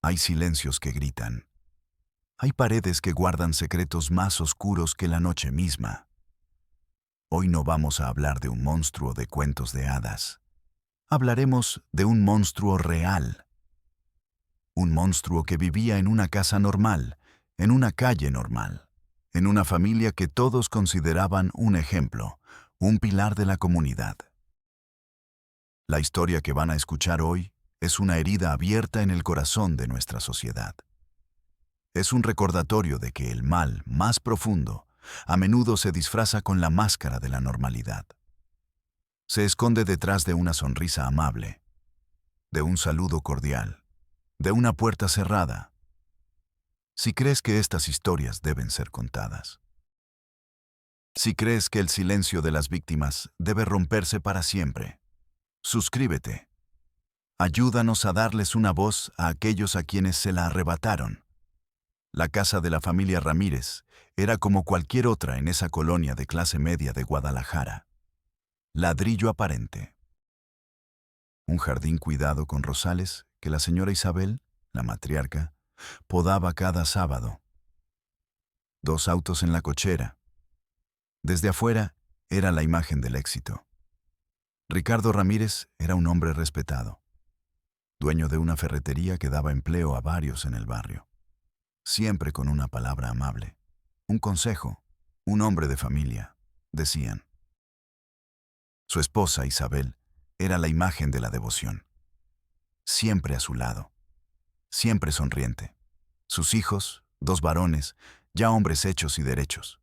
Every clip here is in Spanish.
Hay silencios que gritan. Hay paredes que guardan secretos más oscuros que la noche misma. Hoy no vamos a hablar de un monstruo de cuentos de hadas. Hablaremos de un monstruo real. Un monstruo que vivía en una casa normal, en una calle normal, en una familia que todos consideraban un ejemplo, un pilar de la comunidad. La historia que van a escuchar hoy es una herida abierta en el corazón de nuestra sociedad. Es un recordatorio de que el mal más profundo a menudo se disfraza con la máscara de la normalidad. Se esconde detrás de una sonrisa amable, de un saludo cordial, de una puerta cerrada. Si crees que estas historias deben ser contadas, si crees que el silencio de las víctimas debe romperse para siempre, suscríbete. Ayúdanos a darles una voz a aquellos a quienes se la arrebataron. La casa de la familia Ramírez era como cualquier otra en esa colonia de clase media de Guadalajara. Ladrillo aparente. Un jardín cuidado con rosales que la señora Isabel, la matriarca, podaba cada sábado. 2 autos en la cochera. Desde afuera era la imagen del éxito. Ricardo Ramírez era un hombre respetado, dueño de una ferretería que daba empleo a varios en el barrio. Siempre con una palabra amable, un consejo, un hombre de familia, decían. Su esposa, Isabel, era la imagen de la devoción. Siempre a su lado, siempre sonriente. Sus hijos, 2 varones, ya hombres hechos y derechos,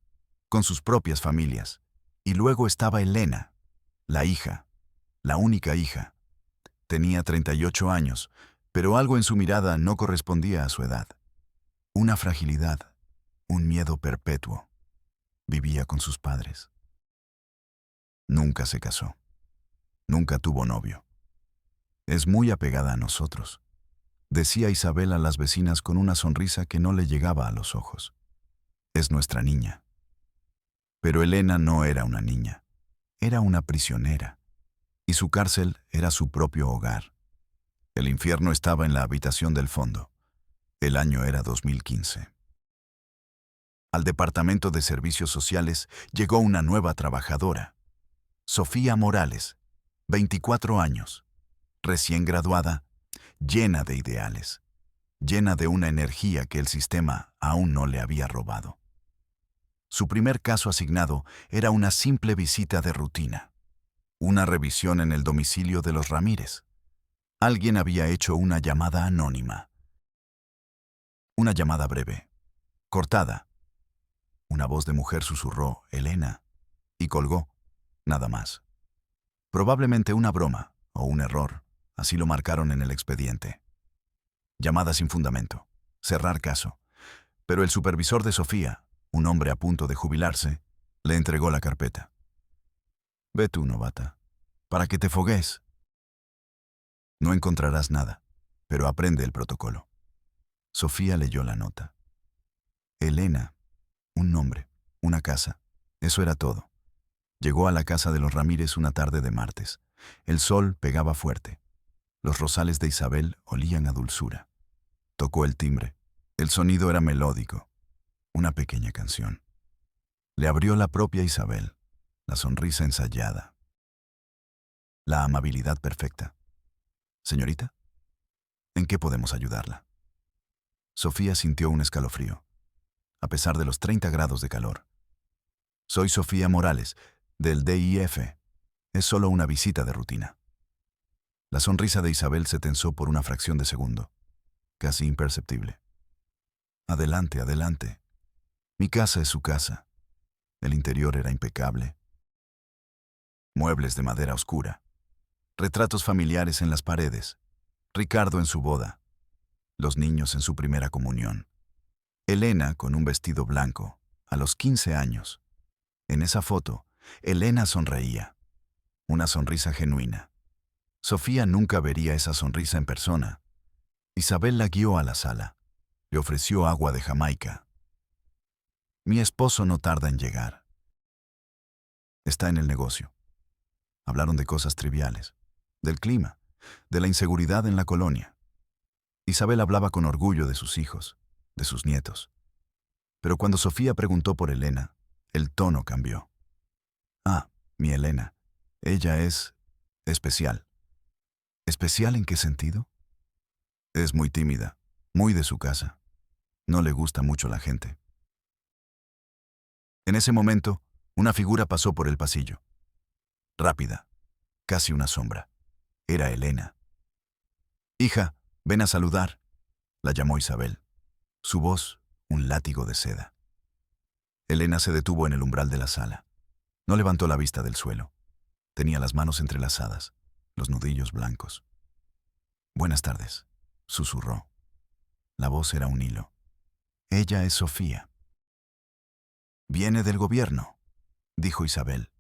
con sus propias familias. Y luego estaba Elena, la hija, la única hija. Tenía 38 años, pero algo en su mirada no correspondía a su edad. Una fragilidad, un miedo perpetuo. Vivía con sus padres. Nunca se casó. Nunca tuvo novio. Es muy apegada a nosotros, decía Isabel a las vecinas con una sonrisa que no le llegaba a los ojos. Es nuestra niña. Pero Elena no era una niña. Era una prisionera. Y su cárcel era su propio hogar. El infierno estaba en la habitación del fondo. El año era 2015. Al Departamento de Servicios Sociales llegó una nueva trabajadora, Sofía Morales, 24 años, recién graduada, llena de ideales, llena de una energía que el sistema aún no le había robado. Su primer caso asignado era una simple visita de rutina, una revisión en el domicilio de los Ramírez. Alguien había hecho una llamada anónima. Una llamada breve, cortada. Una voz de mujer susurró, Elena, y colgó, nada más. Probablemente una broma o un error, así lo marcaron en el expediente. Llamada sin fundamento, cerrar caso. Pero el supervisor de Sofía, un hombre a punto de jubilarse, le entregó la carpeta. Ve tú, novata, para que te fogues. No encontrarás nada, pero aprende el protocolo. Sofía leyó la nota. Elena, un nombre, una casa, eso era todo. Llegó a la casa de los Ramírez una tarde de martes. El sol pegaba fuerte. Los rosales de Isabel olían a dulzura. Tocó el timbre. El sonido era melódico. Una pequeña canción. Le abrió la propia Isabel, la sonrisa ensayada. La amabilidad perfecta. Señorita, ¿en qué podemos ayudarla? Sofía sintió un escalofrío, a pesar de los 30 grados de calor. Soy Sofía Morales, del DIF. Es solo una visita de rutina. La sonrisa de Isabel se tensó por una fracción de segundo, casi imperceptible. Adelante, adelante. Mi casa es su casa. El interior era impecable. Muebles de madera oscura. Retratos familiares en las paredes. Ricardo en su boda. Los niños en su primera comunión. Elena con un vestido blanco, a los 15 años. En esa foto, Elena sonreía. Una sonrisa genuina. Sofía nunca vería esa sonrisa en persona. Isabel la guió a la sala. Le ofreció agua de Jamaica. Mi esposo no tarda en llegar. Está en el negocio. Hablaron de cosas triviales, del clima, de la inseguridad en la colonia. Isabel hablaba con orgullo de sus hijos, de sus nietos. Pero cuando Sofía preguntó por Elena, el tono cambió. Ah, mi Elena. Ella es especial. ¿Especial en qué sentido? Es muy tímida, muy de su casa. No le gusta mucho la gente. En ese momento, una figura pasó por el pasillo. Rápida, casi una sombra. Era Elena. Hija, ven a saludar, la llamó Isabel. Su voz, un látigo de seda. Elena se detuvo en el umbral de la sala. No levantó la vista del suelo. Tenía las manos entrelazadas, los nudillos blancos. Buenas tardes, susurró. La voz era un hilo. Ella es Sofía. Viene del gobierno, dijo Isabel.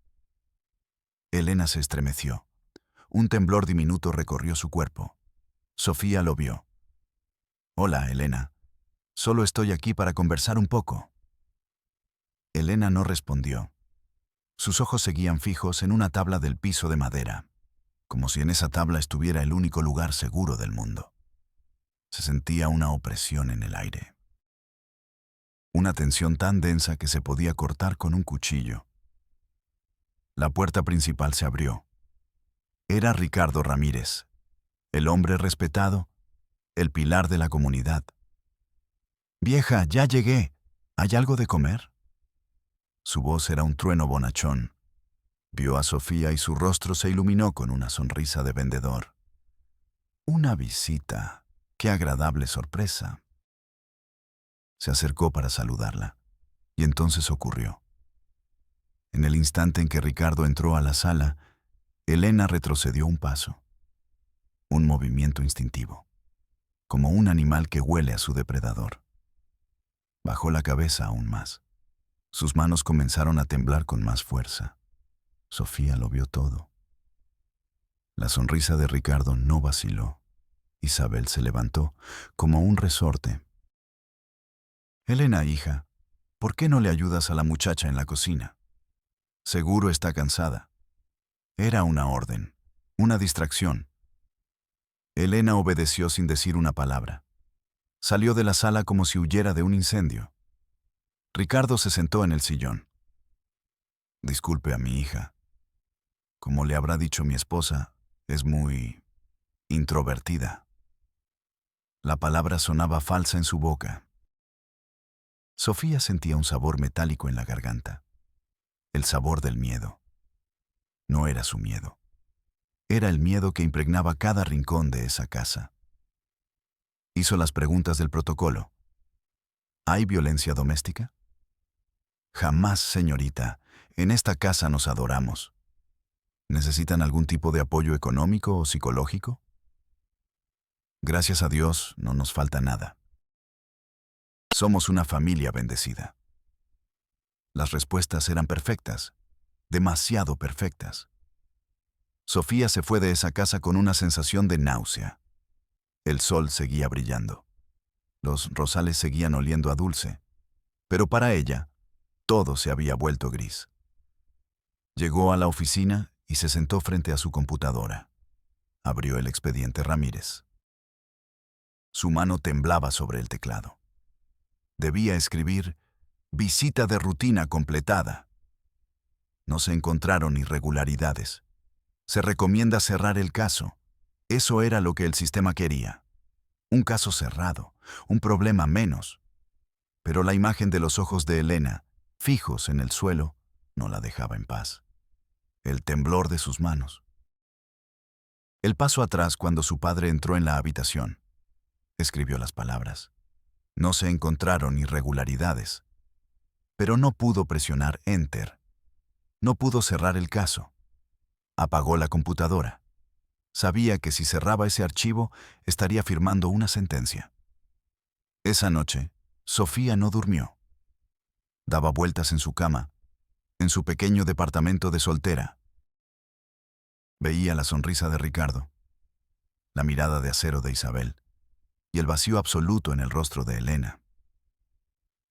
Elena se estremeció. Un temblor diminuto recorrió su cuerpo. Sofía lo vio. Hola, Elena. Solo estoy aquí para conversar un poco. Elena no respondió. Sus ojos seguían fijos en una tabla del piso de madera, como si en esa tabla estuviera el único lugar seguro del mundo. Se sentía una opresión en el aire. Una tensión tan densa que se podía cortar con un cuchillo. La puerta principal se abrió. Era Ricardo Ramírez, el hombre respetado, el pilar de la comunidad. Vieja, ya llegué. ¿Hay algo de comer? Su voz era un trueno bonachón. Vio a Sofía y su rostro se iluminó con una sonrisa de vendedor. Una visita. Qué agradable sorpresa. Se acercó para saludarla, y entonces ocurrió. En el instante en que Ricardo entró a la sala, Elena retrocedió un paso. Un movimiento instintivo, como un animal que huele a su depredador. Bajó la cabeza aún más. Sus manos comenzaron a temblar con más fuerza. Sofía lo vio todo. La sonrisa de Ricardo no vaciló. Isabel se levantó como un resorte. Elena, hija, ¿por qué no le ayudas a la muchacha en la cocina? Seguro está cansada. Era una orden, una distracción. Elena obedeció sin decir una palabra. Salió de la sala como si huyera de un incendio. Ricardo se sentó en el sillón. Disculpe a mi hija. Como le habrá dicho mi esposa, es muy introvertida. La palabra sonaba falsa en su boca. Sofía sentía un sabor metálico en la garganta. El sabor del miedo. No era su miedo. Era el miedo que impregnaba cada rincón de esa casa. Hizo las preguntas del protocolo. ¿Hay violencia doméstica? Jamás, señorita. En esta casa nos adoramos. ¿Necesitan algún tipo de apoyo económico o psicológico? Gracias a Dios, no nos falta nada. Somos una familia bendecida. Las respuestas eran perfectas, demasiado perfectas. Sofía se fue de esa casa con una sensación de náusea. El sol seguía brillando. Los rosales seguían oliendo a dulce. Pero para ella, todo se había vuelto gris. Llegó a la oficina y se sentó frente a su computadora. Abrió el expediente Ramírez. Su mano temblaba sobre el teclado. Debía escribir visita de rutina completada. No se encontraron irregularidades. Se recomienda cerrar el caso. Eso era lo que el sistema quería. Un caso cerrado, un problema menos. Pero la imagen de los ojos de Elena, fijos en el suelo, no la dejaba en paz. El temblor de sus manos. El paso atrás cuando su padre entró en la habitación. Escribió las palabras. No se encontraron irregularidades. Pero no pudo presionar Enter. No pudo cerrar el caso. Apagó la computadora. Sabía que si cerraba ese archivo, estaría firmando una sentencia. Esa noche, Sofía no durmió. Daba vueltas en su cama, en su pequeño departamento de soltera. Veía la sonrisa de Ricardo, la mirada de acero de Isabel y el vacío absoluto en el rostro de Elena.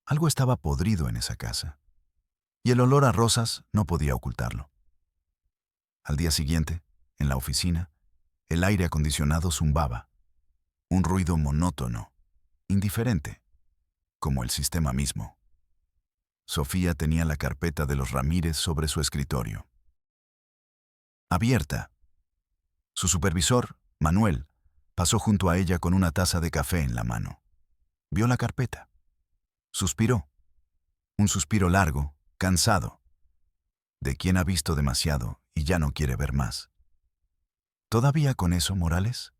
Algo estaba podrido en esa casa, y el olor a rosas no podía ocultarlo. Al día siguiente, en la oficina, el aire acondicionado zumbaba. Un ruido monótono, indiferente, como el sistema mismo. Sofía tenía la carpeta de los Ramírez sobre su escritorio. Abierta. Su supervisor, Manuel, pasó junto a ella con una taza de café en la mano. Vio la carpeta. Suspiró. Un suspiro largo, cansado. De quien ha visto demasiado y ya no quiere ver más. ¿Todavía con eso, Morales?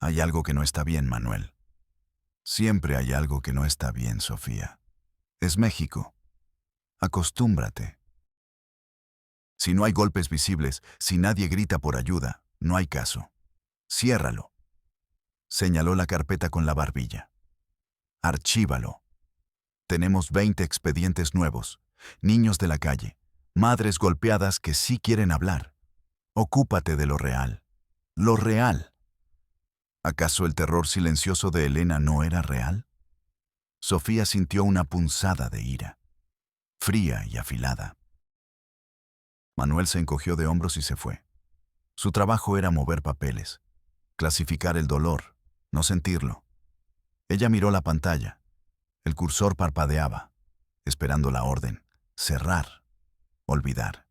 Hay algo que no está bien, Manuel. Siempre hay algo que no está bien, Sofía. Es México. Acostúmbrate. Si no hay golpes visibles, si nadie grita por ayuda, no hay caso. Ciérralo. Señaló la carpeta con la barbilla. Archívalo. Tenemos 20 expedientes nuevos, niños de la calle, madres golpeadas que sí quieren hablar. Ocúpate de lo real. Lo real. ¿Acaso el terror silencioso de Elena no era real? Sofía sintió una punzada de ira, fría y afilada. Manuel se encogió de hombros y se fue. Su trabajo era mover papeles, clasificar el dolor, no sentirlo. Ella miró la pantalla. El cursor parpadeaba, esperando la orden. Cerrar. Olvidar.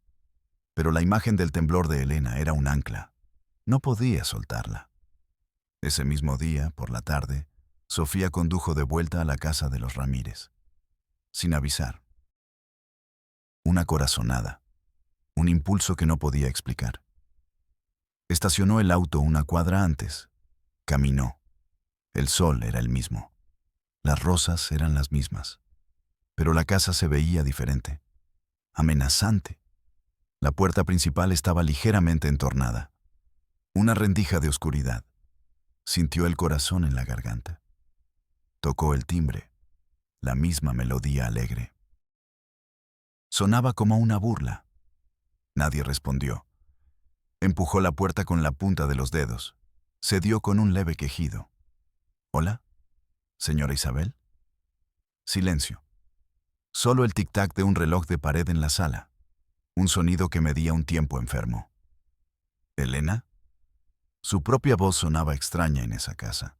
Pero la imagen del temblor de Elena era un ancla. No podía soltarla. Ese mismo día, por la tarde, Sofía condujo de vuelta a la casa de los Ramírez. Sin avisar. Una corazonada. Un impulso que no podía explicar. Estacionó el auto una cuadra antes. Caminó. El sol era el mismo. Las rosas eran las mismas. Pero la casa se veía diferente. Amenazante. La puerta principal estaba ligeramente entornada. Una rendija de oscuridad. Sintió el corazón en la garganta. Tocó el timbre. La misma melodía alegre. Sonaba como una burla. Nadie respondió. Empujó la puerta con la punta de los dedos. Se dio con un leve quejido. ¿Hola? ¿Señora Isabel? Silencio. Solo el tic-tac de un reloj de pared en la sala. Un sonido que medía un tiempo enfermo. ¿Elena? Su propia voz sonaba extraña en esa casa.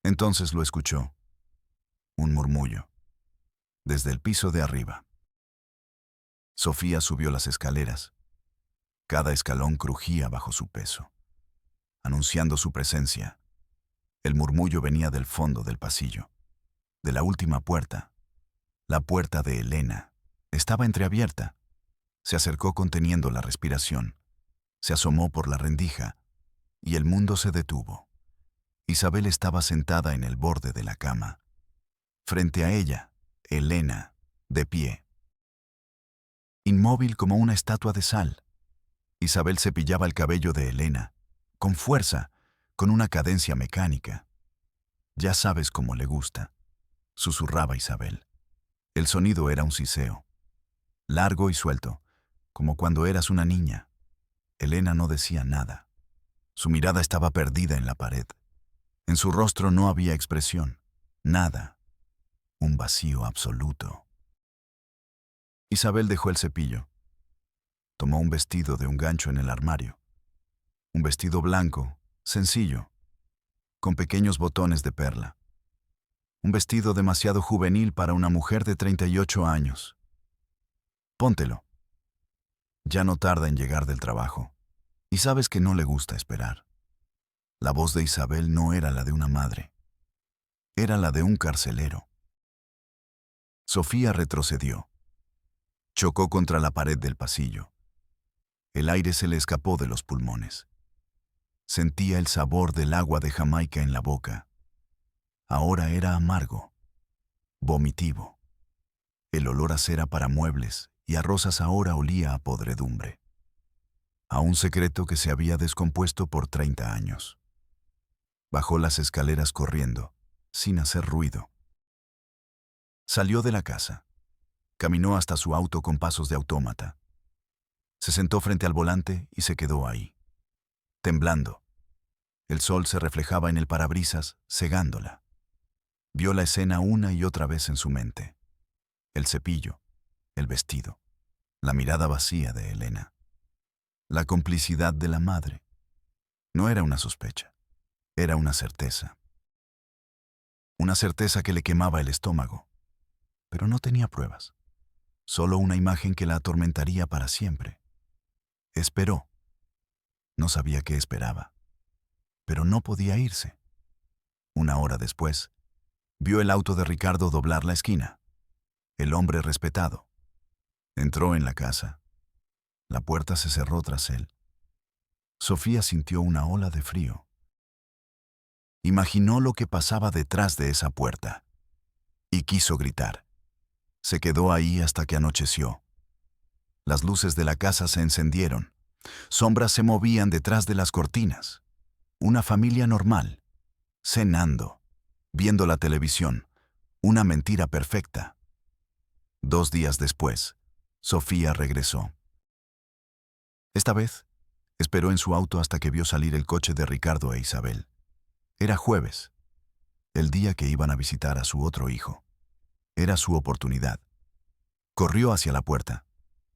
Entonces lo escuchó. Un murmullo. Desde el piso de arriba. Sofía subió las escaleras. Cada escalón crujía bajo su peso, anunciando su presencia. El murmullo venía del fondo del pasillo, de la última puerta. La puerta de Elena estaba entreabierta. Se acercó conteniendo la respiración. Se asomó por la rendija, y el mundo se detuvo. Isabel estaba sentada en el borde de la cama. Frente a ella, Elena, de pie. Inmóvil como una estatua de sal. Isabel cepillaba el cabello de Elena, con fuerza, con una cadencia mecánica. «Ya sabes cómo le gusta», susurraba Isabel. El sonido era un siseo, largo y suelto, como cuando eras una niña. Elena no decía nada. Su mirada estaba perdida en la pared. En su rostro no había expresión, nada. Un vacío absoluto. Isabel dejó el cepillo. Tomó un vestido de un gancho en el armario. Un vestido blanco, sencillo, con pequeños botones de perla. Un vestido demasiado juvenil para una mujer de 38 años. Póntelo. Ya no tarda en llegar del trabajo, y sabes que no le gusta esperar. La voz de Isabel no era la de una madre. Era la de un carcelero. Sofía retrocedió. Chocó contra la pared del pasillo. El aire se le escapó de los pulmones. Sentía el sabor del agua de Jamaica en la boca. Ahora era amargo, vomitivo. El olor a cera para muebles y a rosas ahora olía a podredumbre. A un secreto que se había descompuesto por 30 años. Bajó las escaleras corriendo, sin hacer ruido. Salió de la casa. Caminó hasta su auto con pasos de autómata. Se sentó frente al volante y se quedó ahí, temblando. El sol se reflejaba en el parabrisas, cegándola. Vio la escena una y otra vez en su mente. El cepillo, el vestido, la mirada vacía de Elena. La complicidad de la madre. No era una sospecha. Era una certeza. Una certeza que le quemaba el estómago. Pero no tenía pruebas. Solo una imagen que la atormentaría para siempre. Esperó. No sabía qué esperaba. Pero no podía irse. Una hora después, vio el auto de Ricardo doblar la esquina. El hombre respetado. Entró en la casa. La puerta se cerró tras él. Sofía sintió una ola de frío. Imaginó lo que pasaba detrás de esa puerta. Y quiso gritar. Se quedó ahí hasta que anocheció. Las luces de la casa se encendieron. Sombras se movían detrás de las cortinas. Una familia normal, cenando, viendo la televisión. Una mentira perfecta. 2 días después, Sofía regresó. Esta vez, esperó en su auto hasta que vio salir el coche de Ricardo e Isabel. Era jueves, el día que iban a visitar a su otro hijo. Era su oportunidad. Corrió hacia la puerta.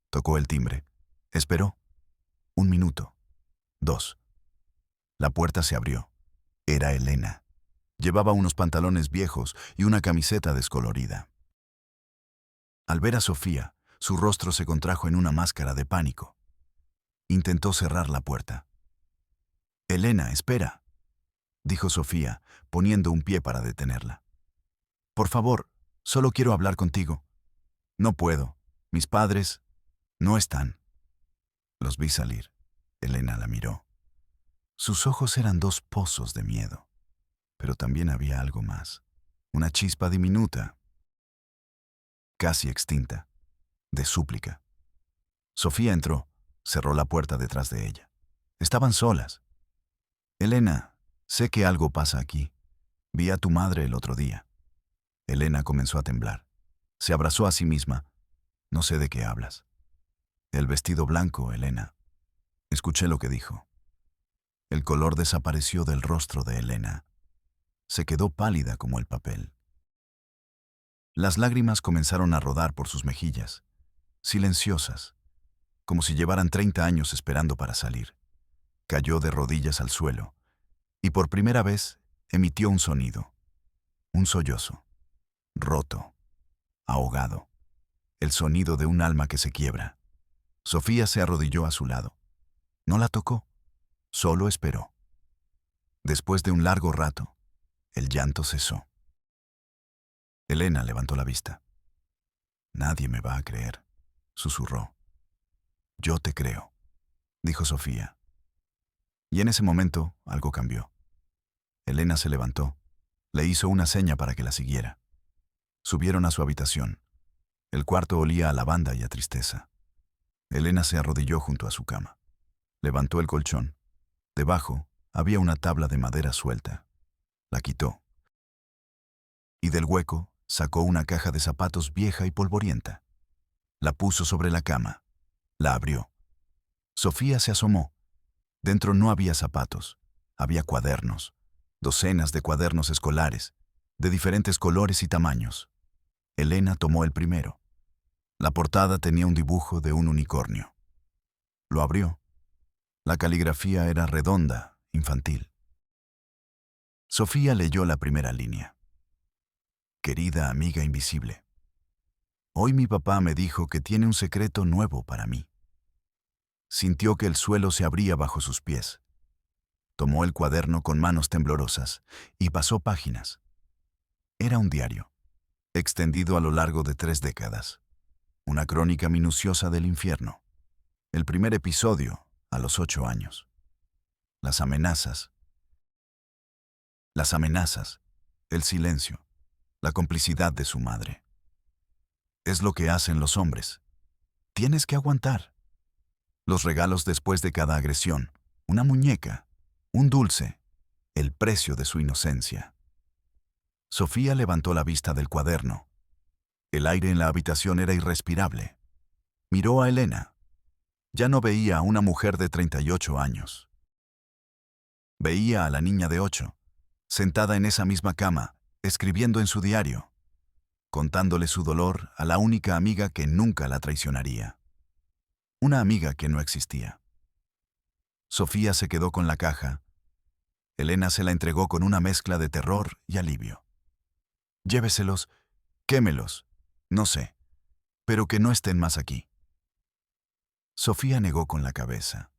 Tocó el timbre. Esperó. 1 minuto. 2. La puerta se abrió. Era Elena. Llevaba unos pantalones viejos y una camiseta descolorida. Al ver a Sofía, su rostro se contrajo en una máscara de pánico. Intentó cerrar la puerta. «Elena, espera», dijo Sofía, poniendo un pie para detenerla. «Por favor, solo quiero hablar contigo». «No puedo. Mis padres no están». Los vi salir. Elena la miró. Sus ojos eran 2 pozos de miedo. Pero también había algo más. Una chispa diminuta, casi extinta, de súplica. Sofía entró, cerró la puerta detrás de ella. Estaban solas. «Elena, sé que algo pasa aquí. Vi a tu madre el otro día». Elena comenzó a temblar. Se abrazó a sí misma. «No sé de qué hablas». «El vestido blanco, Elena». Escuché lo que dijo. El color desapareció del rostro de Elena. Se quedó pálida como el papel. Las lágrimas comenzaron a rodar por sus mejillas, silenciosas, como si llevaran 30 años esperando para salir. Cayó de rodillas al suelo, y por primera vez emitió un sonido, un sollozo, roto, ahogado, el sonido de un alma que se quiebra. Sofía se arrodilló a su lado. No la tocó, solo esperó. Después de un largo rato, el llanto cesó. Elena levantó la vista. «Nadie me va a creer», susurró. «Yo te creo», dijo Sofía. Y en ese momento algo cambió. Elena se levantó, le hizo una seña para que la siguiera. Subieron a su habitación. El cuarto olía a lavanda y a tristeza. Elena se arrodilló junto a su cama. Levantó el colchón. Debajo había una tabla de madera suelta. La quitó. Y del hueco sacó una caja de zapatos vieja y polvorienta. La puso sobre la cama. La abrió. Sofía se asomó. Dentro no había zapatos. Había cuadernos. Docenas de cuadernos escolares, de diferentes colores y tamaños. Elena tomó el primero. La portada tenía un dibujo de un unicornio. Lo abrió. La caligrafía era redonda, infantil. Sofía leyó la primera línea. «Querida amiga invisible, hoy mi papá me dijo que tiene un secreto nuevo para mí». Sintió que el suelo se abría bajo sus pies. Tomó el cuaderno con manos temblorosas y pasó páginas. Era un diario, extendido a lo largo de 3 décadas. Una crónica minuciosa del infierno. El primer episodio, a los 8 años. Las amenazas, el silencio, la complicidad de su madre. Es lo que hacen los hombres. Tienes que aguantar. Los regalos después de cada agresión, una muñeca, un dulce, el precio de su inocencia. Sofía levantó la vista del cuaderno. El aire en la habitación era irrespirable. Miró a Elena. Ya no veía a una mujer de 38 años. Veía a la niña de 8, sentada en esa misma cama, escribiendo en su diario, contándole su dolor a la única amiga que nunca la traicionaría. Una amiga que no existía. Sofía se quedó con la caja. Elena se la entregó con una mezcla de terror y alivio. Lléveselos, quémelos, no sé, pero que no estén más aquí. Sofía negó con la cabeza.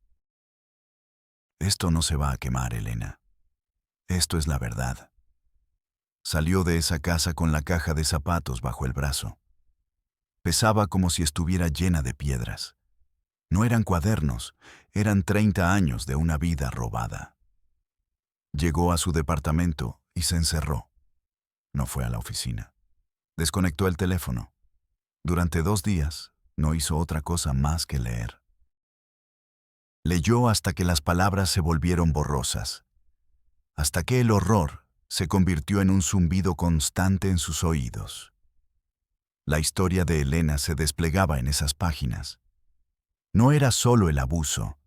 Esto no se va a quemar, Elena. Esto es la verdad. Salió de esa casa con la caja de zapatos bajo el brazo. Pesaba como si estuviera llena de piedras. No eran cuadernos, eran 30 años de una vida robada. Llegó a su departamento y se encerró. No fue a la oficina. Desconectó el teléfono. Durante 2 días no hizo otra cosa más que leer. Leyó hasta que las palabras se volvieron borrosas, hasta que el horror se convirtió en un zumbido constante en sus oídos. La historia de Elena se desplegaba en esas páginas. No era solo el abuso,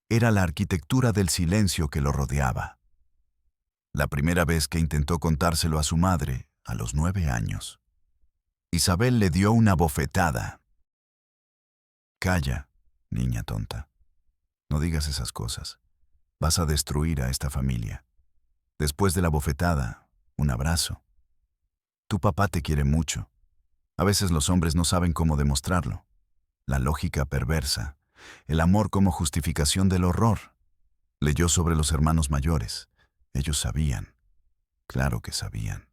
era la arquitectura del silencio que lo rodeaba. La primera vez que intentó contárselo a su madre, a los 9 años, Isabel le dio una bofetada. Calla, niña tonta. No digas esas cosas. Vas a destruir a esta familia. Después de la bofetada, un abrazo. Tu papá te quiere mucho. A veces los hombres no saben cómo demostrarlo. La lógica perversa, el amor como justificación del horror. Leyó sobre los hermanos mayores. Ellos sabían. Claro que sabían.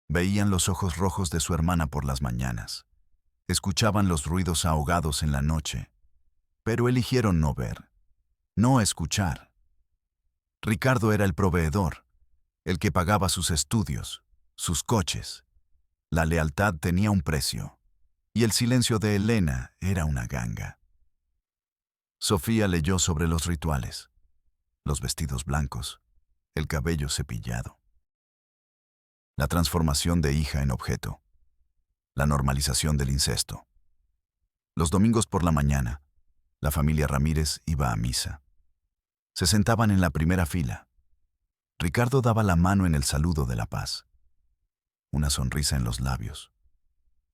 Veían los ojos rojos de su hermana por las mañanas. Escuchaban los ruidos ahogados en la noche. Pero eligieron no ver, no escuchar. Ricardo era el proveedor, el que pagaba sus estudios, sus coches. La lealtad tenía un precio, y el silencio de Elena era una ganga. Sofía leyó sobre los rituales, los vestidos blancos, el cabello cepillado. La transformación de hija en objeto, la normalización del incesto. Los domingos por la mañana, la familia Ramírez iba a misa. Se sentaban en la primera fila. Ricardo daba la mano en el saludo de la paz. Una sonrisa en los labios.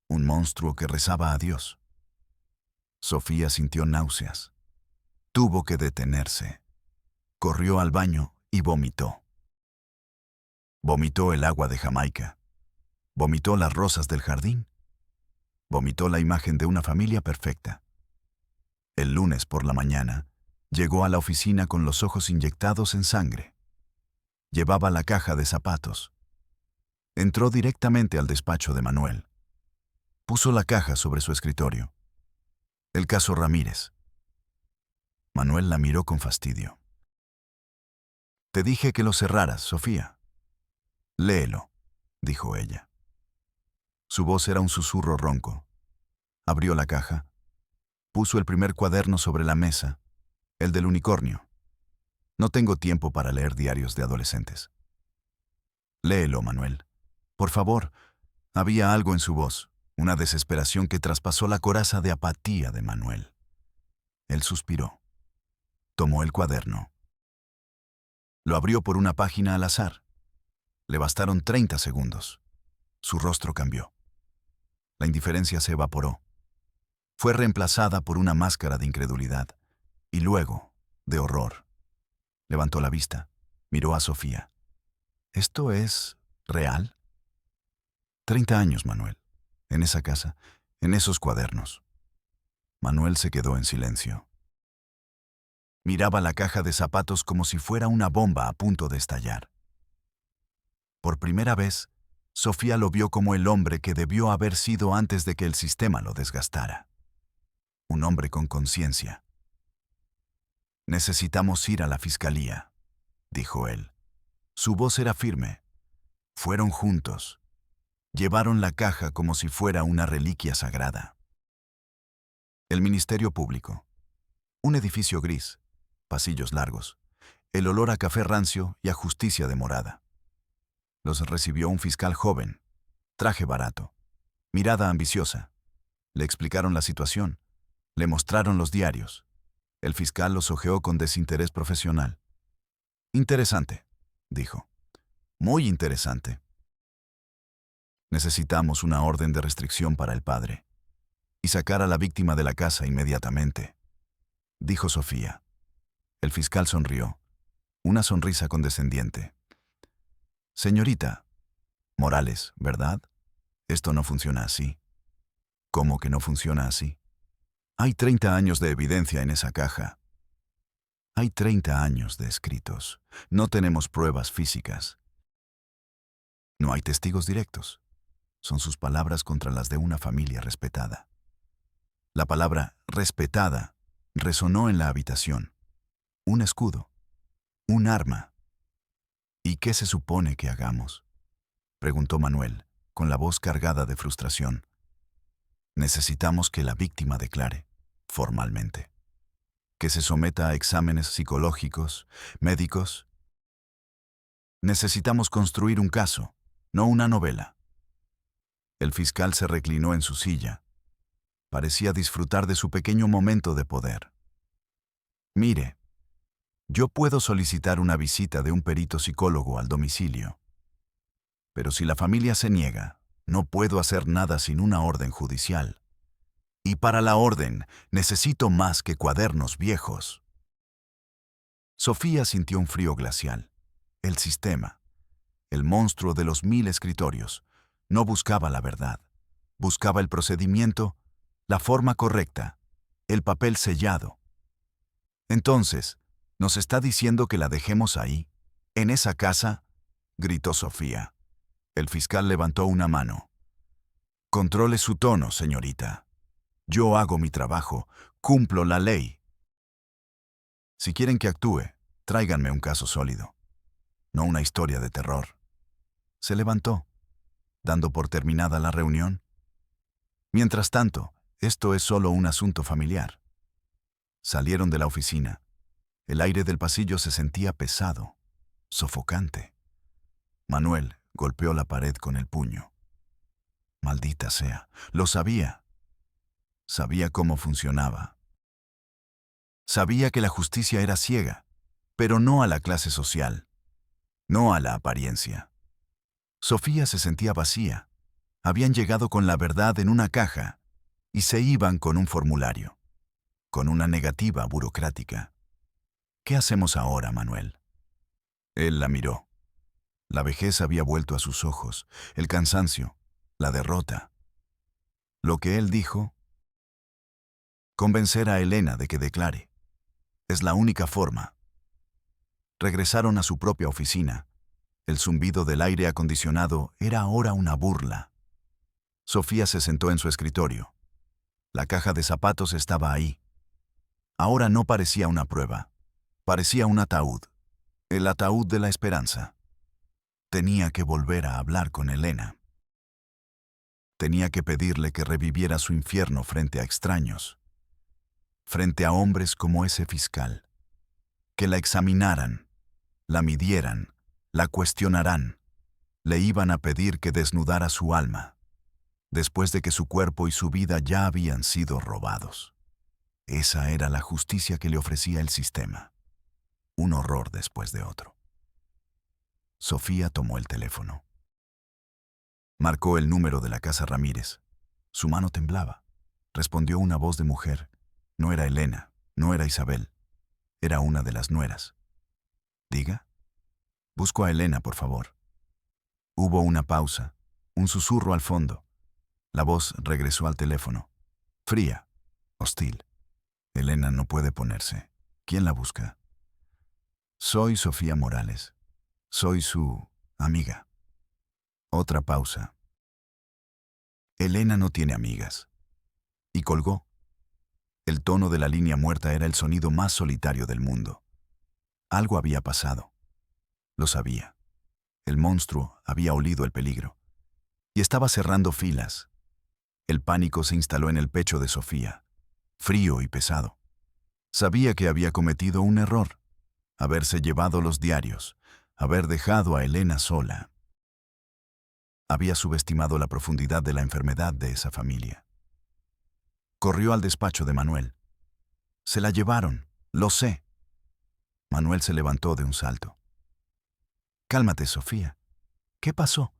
Un monstruo que rezaba a Dios. Sofía sintió náuseas. Tuvo que detenerse. Corrió al baño y vomitó. Vomitó el agua de Jamaica. Vomitó las rosas del jardín. Vomitó la imagen de una familia perfecta. El lunes por la mañana, llegó a la oficina con los ojos inyectados en sangre. Llevaba la caja de zapatos. Entró directamente al despacho de Manuel. Puso la caja sobre su escritorio. El caso Ramírez. Manuel la miró con fastidio. Te dije que lo cerraras, Sofía. Léelo, dijo ella. Su voz era un susurro ronco. Abrió la caja. Puso el primer cuaderno sobre la mesa, el del unicornio. No tengo tiempo para leer diarios de adolescentes. Léelo, Manuel. Por favor. Había algo en su voz, una desesperación que traspasó la coraza de apatía de Manuel. Él suspiró. Tomó el cuaderno. Lo abrió por una página al azar. Le bastaron 30 segundos. Su rostro cambió. La indiferencia se evaporó. Fue reemplazada por una máscara de incredulidad, y luego, de horror. Levantó la vista, miró a Sofía. ¿Esto es real? 30 años, Manuel. En esa casa, en esos cuadernos. Manuel se quedó en silencio. Miraba la caja de zapatos como si fuera una bomba a punto de estallar. Por primera vez, Sofía lo vio como el hombre que debió haber sido antes de que el sistema lo desgastara. Un hombre con conciencia. Necesitamos ir a la fiscalía, dijo él. Su voz era firme. Fueron juntos. Llevaron la caja como si fuera una reliquia sagrada. El Ministerio Público. Un edificio gris, pasillos largos, el olor a café rancio y a justicia demorada. Los recibió un fiscal joven, traje barato, mirada ambiciosa. Le explicaron la situación. Le mostraron los diarios. El fiscal los hojeó con desinterés profesional. Interesante, dijo. Muy interesante. Necesitamos una orden de restricción para el padre. Y sacar a la víctima de la casa inmediatamente, dijo Sofía. El fiscal sonrió. Una sonrisa condescendiente. Señorita Morales, ¿verdad? Esto no funciona así. ¿Cómo que no funciona así? Hay 30 años de evidencia en esa caja. Hay 30 años de escritos. No tenemos pruebas físicas. No hay testigos directos. Son sus palabras contra las de una familia respetada. La palabra respetada resonó en la habitación. Un escudo. Un arma. ¿Y qué se supone que hagamos?, preguntó Manuel, con la voz cargada de frustración. Necesitamos que la víctima declare, formalmente. Que se someta a exámenes psicológicos, médicos. Necesitamos construir un caso, no una novela. El fiscal se reclinó en su silla. Parecía disfrutar de su pequeño momento de poder. Mire, yo puedo solicitar una visita de un perito psicólogo al domicilio. Pero si la familia se niega, no puedo hacer nada sin una orden judicial. Y para la orden necesito más que cuadernos viejos. Sofía sintió un frío glacial. El sistema, el monstruo de los 1000 escritorios, no buscaba la verdad. Buscaba el procedimiento, la forma correcta, el papel sellado. Entonces, ¿nos está diciendo que la dejemos ahí, en esa casa?, gritó Sofía. El fiscal levantó una mano. Controle su tono, señorita. Yo hago mi trabajo, cumplo la ley. Si quieren que actúe, tráiganme un caso sólido, no una historia de terror. Se levantó, dando por terminada la reunión. Mientras tanto, esto es solo un asunto familiar. Salieron de la oficina. El aire del pasillo se sentía pesado, sofocante. Manuel golpeó la pared con el puño. Maldita sea, lo sabía. Sabía cómo funcionaba. Sabía que la justicia era ciega, pero no a la clase social, no a la apariencia. Sofía se sentía vacía. Habían llegado con la verdad en una caja y se iban con un formulario, con una negativa burocrática. ¿Qué hacemos ahora, Manuel? Él la miró. La vejez había vuelto a sus ojos, el cansancio, la derrota. Lo que él dijo: convencer a Elena de que declare. Es la única forma. Regresaron a su propia oficina. El zumbido del aire acondicionado era ahora una burla. Sofía se sentó en su escritorio. La caja de zapatos estaba ahí. Ahora no parecía una prueba. Parecía un ataúd. El ataúd de la esperanza. Tenía que volver a hablar con Elena. Tenía que pedirle que reviviera su infierno frente a extraños, frente a hombres como ese fiscal, que la examinaran, la midieran, la cuestionarán, le iban a pedir que desnudara su alma, después de que su cuerpo y su vida ya habían sido robados. Esa era la justicia que le ofrecía el sistema. Un horror después de otro. Sofía tomó el teléfono. Marcó el número de la casa Ramírez. Su mano temblaba. Respondió una voz de mujer. No era Elena, no era Isabel. Era una de las nueras. ¿Diga? Busco a Elena, por favor. Hubo una pausa, un susurro al fondo. La voz regresó al teléfono. Fría, hostil. Elena no puede ponerse. ¿Quién la busca? Soy Sofía Morales. Soy su amiga. Otra pausa. Elena no tiene amigas. Y colgó. El tono de la línea muerta era el sonido más solitario del mundo. Algo había pasado. Lo sabía. El monstruo había olido el peligro. Y estaba cerrando filas. El pánico se instaló en el pecho de Sofía, frío y pesado. Sabía que había cometido un error. Haberse llevado los diarios, haber dejado a Elena sola. Había subestimado la profundidad de la enfermedad de esa familia. Corrió al despacho de Manuel. Se la llevaron, lo sé. Manuel se levantó de un salto. Cálmate, Sofía. ¿Qué pasó?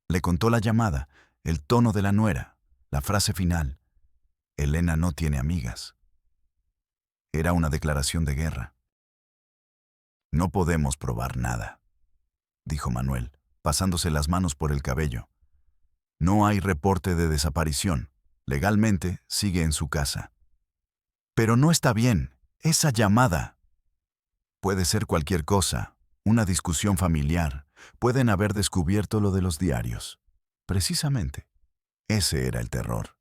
Le contó la llamada, el tono de la nuera, la frase final. Elena no tiene amigas. Era una declaración de guerra. No podemos probar nada, dijo Manuel, pasándose las manos por el cabello. No hay reporte de desaparición. Legalmente sigue en su casa. Pero no está bien. Esa llamada. Puede ser cualquier cosa. Una discusión familiar. Pueden haber descubierto lo de los diarios. Precisamente. Ese era el terror.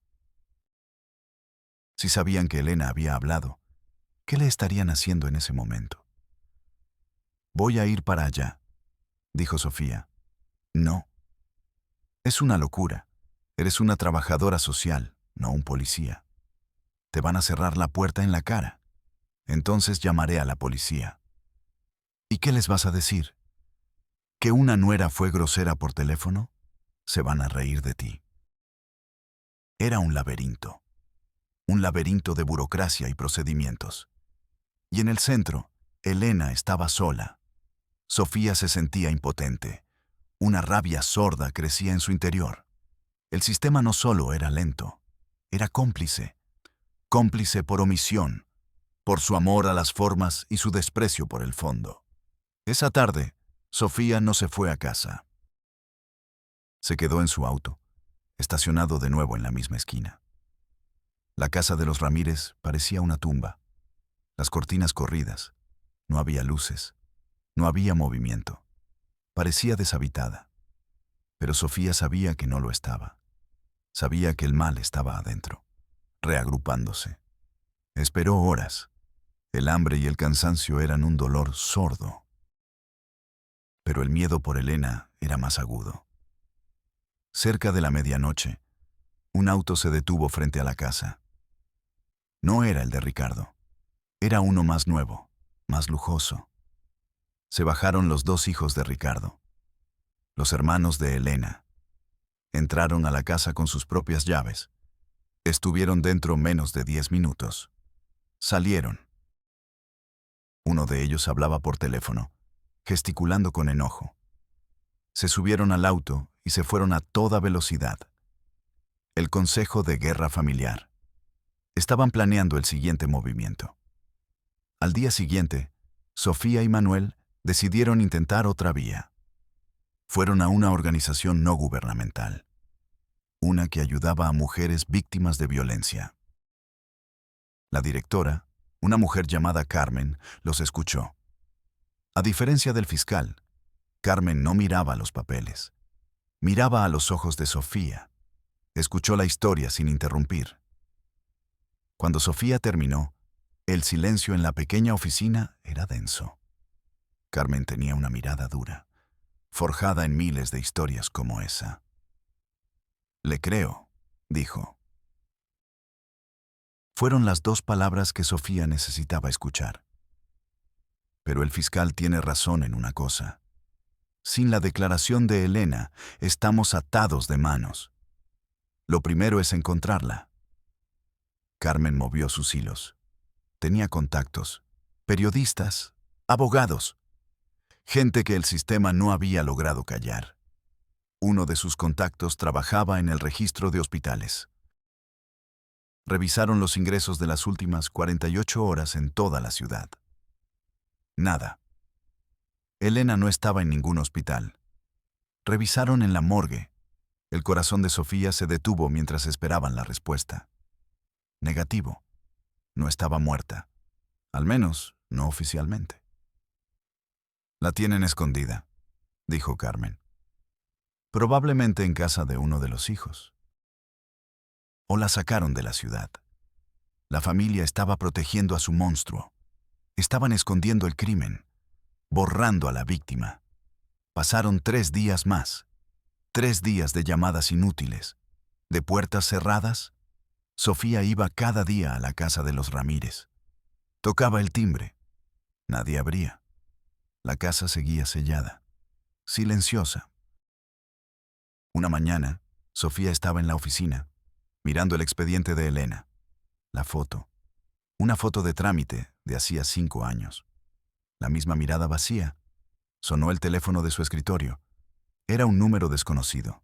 Si sabían que Elena había hablado, ¿qué le estarían haciendo en ese momento? Voy a ir para allá, dijo Sofía. No. Es una locura. Eres una trabajadora social, no un policía. Te van a cerrar la puerta en la cara. Entonces llamaré a la policía. ¿Y qué les vas a decir? ¿Que una nuera fue grosera por teléfono? Se van a reír de ti. Era un laberinto de burocracia y procedimientos. Y en el centro, Elena estaba sola. Sofía se sentía impotente. Una rabia sorda crecía en su interior. El sistema no solo era lento, era cómplice. Cómplice por omisión, por su amor a las formas y su desprecio por el fondo. Esa tarde, Sofía no se fue a casa. Se quedó en su auto, estacionado de nuevo en la misma esquina. La casa de los Ramírez parecía una tumba. Las cortinas corridas. No había luces. No había movimiento. Parecía deshabitada. Pero Sofía sabía que no lo estaba. Sabía que el mal estaba adentro, reagrupándose. Esperó horas. El hambre y el cansancio eran un dolor sordo. Pero el miedo por Elena era más agudo. Cerca de la medianoche, un auto se detuvo frente a la casa. No era el de Ricardo. Era uno más nuevo, más lujoso. Se bajaron los dos hijos de Ricardo, los hermanos de Elena. Entraron a la casa con sus propias llaves. Estuvieron dentro menos de 10 minutos. Salieron. Uno de ellos hablaba por teléfono, gesticulando con enojo. Se subieron al auto y se fueron a toda velocidad. El consejo de guerra familiar. Estaban planeando el siguiente movimiento. Al día siguiente, Sofía y Manuel decidieron intentar otra vía. Fueron a una organización no gubernamental, una que ayudaba a mujeres víctimas de violencia. La directora, una mujer llamada Carmen, los escuchó. A diferencia del fiscal, Carmen no miraba los papeles. Miraba a los ojos de Sofía. Escuchó la historia sin interrumpir. Cuando Sofía terminó, el silencio en la pequeña oficina era denso. Carmen tenía una mirada dura, forjada en miles de historias como esa. Le creo, dijo. Fueron las dos palabras que Sofía necesitaba escuchar. Pero el fiscal tiene razón en una cosa. Sin la declaración de Elena, estamos atados de manos. Lo primero es encontrarla. Carmen movió sus hilos. Tenía contactos, periodistas, abogados, gente que el sistema no había logrado callar. Uno de sus contactos trabajaba en el registro de hospitales. Revisaron los ingresos de las últimas 48 horas en toda la ciudad. Nada. Elena no estaba en ningún hospital. Revisaron en la morgue. El corazón de Sofía se detuvo mientras esperaban la respuesta. Negativo. No estaba muerta. Al menos, no oficialmente. La tienen escondida, dijo Carmen. Probablemente en casa de uno de los hijos. O la sacaron de la ciudad. La familia estaba protegiendo a su monstruo. Estaban escondiendo el crimen, borrando a la víctima. Pasaron 3 días más. 3 días de llamadas inútiles, de puertas cerradas. Sofía iba cada día a la casa de los Ramírez. Tocaba el timbre. Nadie abría. La casa seguía sellada, silenciosa. Una mañana, Sofía estaba en la oficina, mirando el expediente de Elena. La foto. Una foto de trámite de hacía 5 años. La misma mirada vacía. Sonó el teléfono de su escritorio. Era un número desconocido.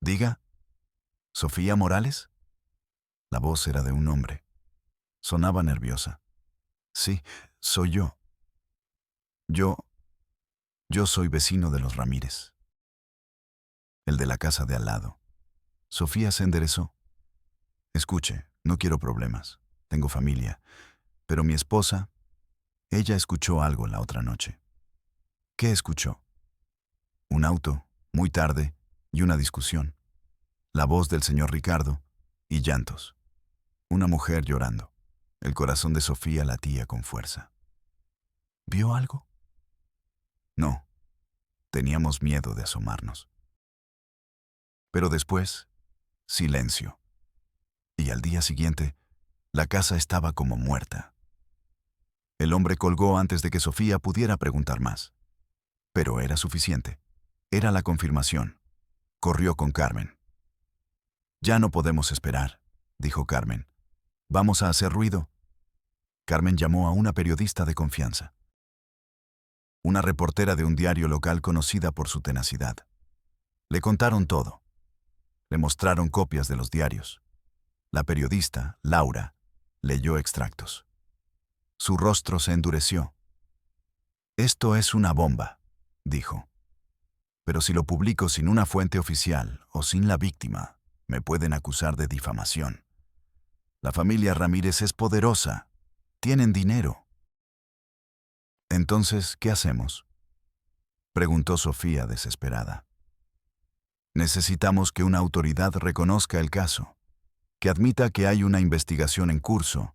Diga, ¿Sofía Morales? La voz era de un hombre. Sonaba nerviosa. Sí, soy yo. Yo, yo soy vecino de los Ramírez, el de la casa de al lado. Sofía se enderezó. Escuche, no quiero problemas. Tengo familia. Pero mi esposa, ella escuchó algo la otra noche. ¿Qué escuchó? Un auto, muy tarde, y una discusión. La voz del señor Ricardo y llantos. Una mujer llorando. El corazón de Sofía latía con fuerza. ¿Vio algo? No. Teníamos miedo de asomarnos. Pero después, silencio. Y al día siguiente, la casa estaba como muerta. El hombre colgó antes de que Sofía pudiera preguntar más. Pero era suficiente. Era la confirmación. Corrió con Carmen. Ya no podemos esperar, dijo Carmen. Vamos a hacer ruido. Carmen llamó a una periodista de confianza. Una reportera de un diario local conocida por su tenacidad. Le contaron todo. Le mostraron copias de los diarios. La periodista, Laura, leyó extractos. Su rostro se endureció. Esto es una bomba, dijo. Pero si lo publico sin una fuente oficial o sin la víctima, me pueden acusar de difamación. La familia Ramírez es poderosa. Tienen dinero. Entonces, ¿qué hacemos? Preguntó Sofía desesperada. Necesitamos que una autoridad reconozca el caso, que admita que hay una investigación en curso.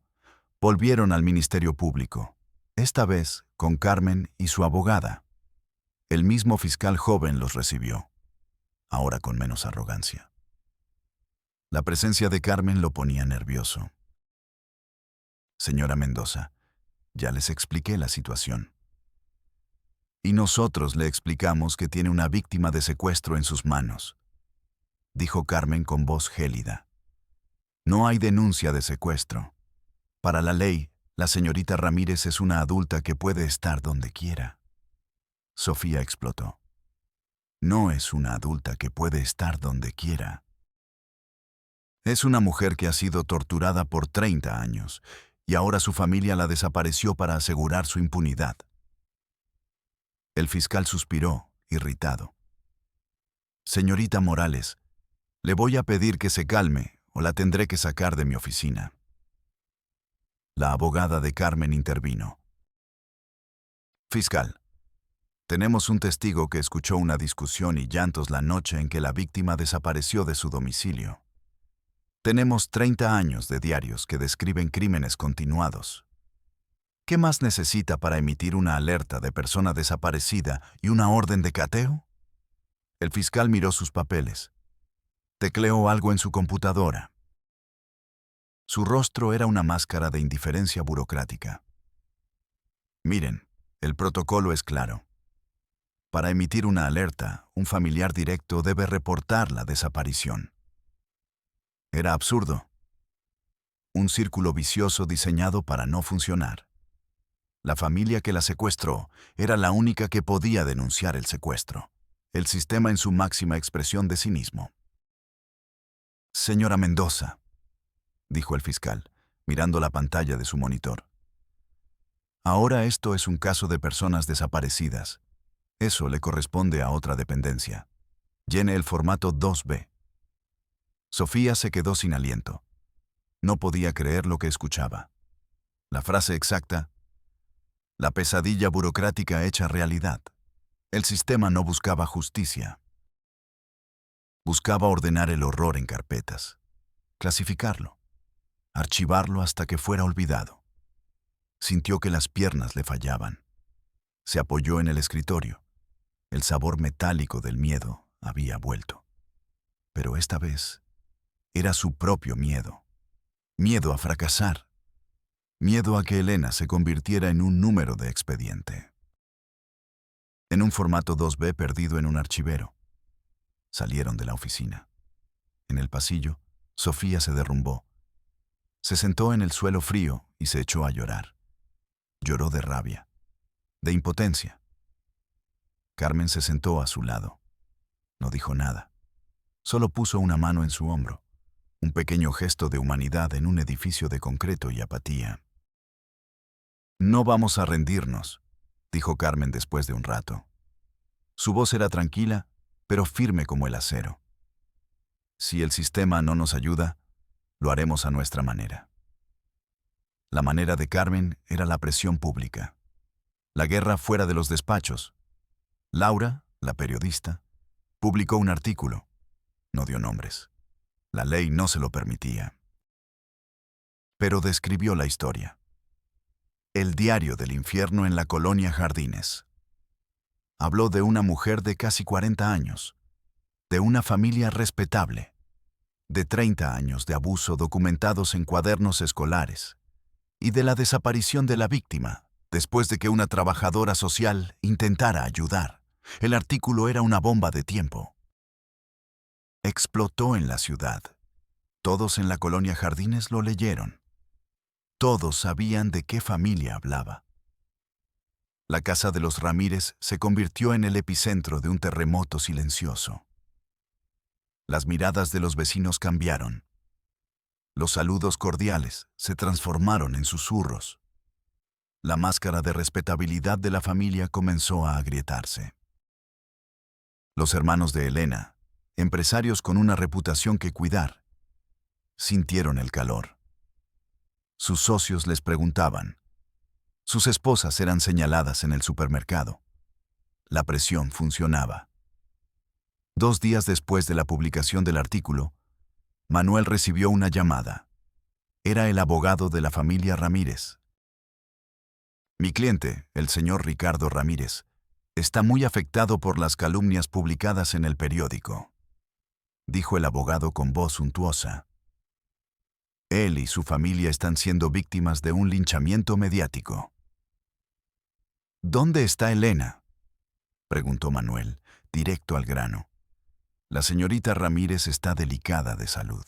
Volvieron al Ministerio Público, esta vez con Carmen y su abogada. El mismo fiscal joven los recibió, ahora con menos arrogancia. La presencia de Carmen lo ponía nervioso. Señora Mendoza, ya les expliqué la situación. Y nosotros le explicamos que tiene una víctima de secuestro en sus manos, dijo Carmen con voz gélida. No hay denuncia de secuestro. Para la ley, la señorita Ramírez es una adulta que puede estar donde quiera. Sofía explotó. No es una adulta que puede estar donde quiera. Es una mujer que ha sido torturada por 30 años y ahora su familia la desapareció para asegurar su impunidad. El fiscal suspiró, irritado. Señorita Morales, le voy a pedir que se calme o la tendré que sacar de mi oficina. La abogada de Carmen intervino. Fiscal, tenemos un testigo que escuchó una discusión y llantos la noche en que la víctima desapareció de su domicilio. Tenemos 30 años de diarios que describen crímenes continuados. ¿Qué más necesita para emitir una alerta de persona desaparecida y una orden de cateo? El fiscal miró sus papeles. Tecleó algo en su computadora. Su rostro era una máscara de indiferencia burocrática. Miren, el protocolo es claro. Para emitir una alerta, un familiar directo debe reportar la desaparición. Era absurdo. Un círculo vicioso diseñado para no funcionar. La familia que la secuestró era la única que podía denunciar el secuestro, el sistema en su máxima expresión de cinismo. Señora Mendoza, dijo el fiscal, mirando la pantalla de su monitor. Ahora esto es un caso de personas desaparecidas. Eso le corresponde a otra dependencia. Llene el formato 2B. Sofía se quedó sin aliento. No podía creer lo que escuchaba. La frase exacta: la pesadilla burocrática hecha realidad. El sistema no buscaba justicia. Buscaba ordenar el horror en carpetas, clasificarlo, archivarlo hasta que fuera olvidado. Sintió que las piernas le fallaban. Se apoyó en el escritorio. El sabor metálico del miedo había vuelto. Pero esta vez era su propio miedo. Miedo a fracasar. Miedo a que Elena se convirtiera en un número de expediente. En un formato 2B perdido en un archivero. Salieron de la oficina. En el pasillo, Sofía se derrumbó. Se sentó en el suelo frío y se echó a llorar. Lloró de rabia, de impotencia. Carmen se sentó a su lado. No dijo nada. Solo puso una mano en su hombro. Un pequeño gesto de humanidad en un edificio de concreto y apatía. No vamos a rendirnos, dijo Carmen después de un rato. Su voz era tranquila, pero firme como el acero. Si el sistema no nos ayuda, lo haremos a nuestra manera. La manera de Carmen era la presión pública. La guerra fuera de los despachos. Laura, la periodista, publicó un artículo. No dio nombres. La ley no se lo permitía. Pero describió la historia. El diario del infierno en la colonia Jardines. Habló de una mujer de casi 40 años, de una familia respetable, de 30 años de abuso documentados en cuadernos escolares, y de la desaparición de la víctima después de que una trabajadora social intentara ayudar. El artículo era una bomba de tiempo. Explotó en la ciudad. Todos en la colonia Jardines lo leyeron. Todos sabían de qué familia hablaba. La casa de los Ramírez se convirtió en el epicentro de un terremoto silencioso. Las miradas de los vecinos cambiaron. Los saludos cordiales se transformaron en susurros. La máscara de respetabilidad de la familia comenzó a agrietarse. Los hermanos de Elena, empresarios con una reputación que cuidar, sintieron el calor. Sus socios les preguntaban. Sus esposas eran señaladas en el supermercado. La presión funcionaba. 2 días después de la publicación del artículo, Manuel recibió una llamada. Era el abogado de la familia Ramírez. Mi cliente, el señor Ricardo Ramírez, está muy afectado por las calumnias publicadas en el periódico, dijo el abogado con voz suntuosa. Él y su familia están siendo víctimas de un linchamiento mediático. ¿Dónde está Elena?, preguntó Manuel, directo al grano. La señorita Ramírez está delicada de salud.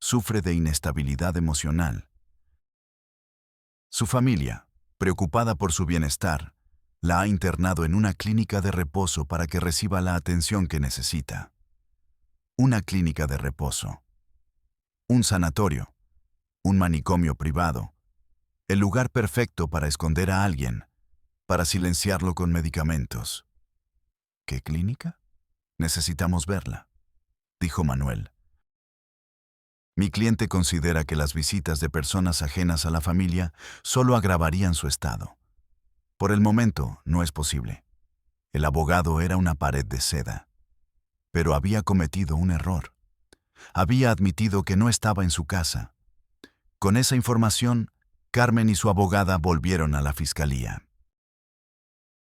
Sufre de inestabilidad emocional. Su familia, preocupada por su bienestar, la ha internado en una clínica de reposo para que reciba la atención que necesita. Una clínica de reposo. Un sanatorio. Un manicomio privado. El lugar perfecto para esconder a alguien, para silenciarlo con medicamentos. ¿Qué clínica? Necesitamos verla, dijo Manuel. Mi cliente considera que las visitas de personas ajenas a la familia solo agravarían su estado. Por el momento, no es posible. El abogado era una pared de seda. Pero había cometido un error. Había admitido que no estaba en su casa. Con esa información, Carmen y su abogada volvieron a la fiscalía.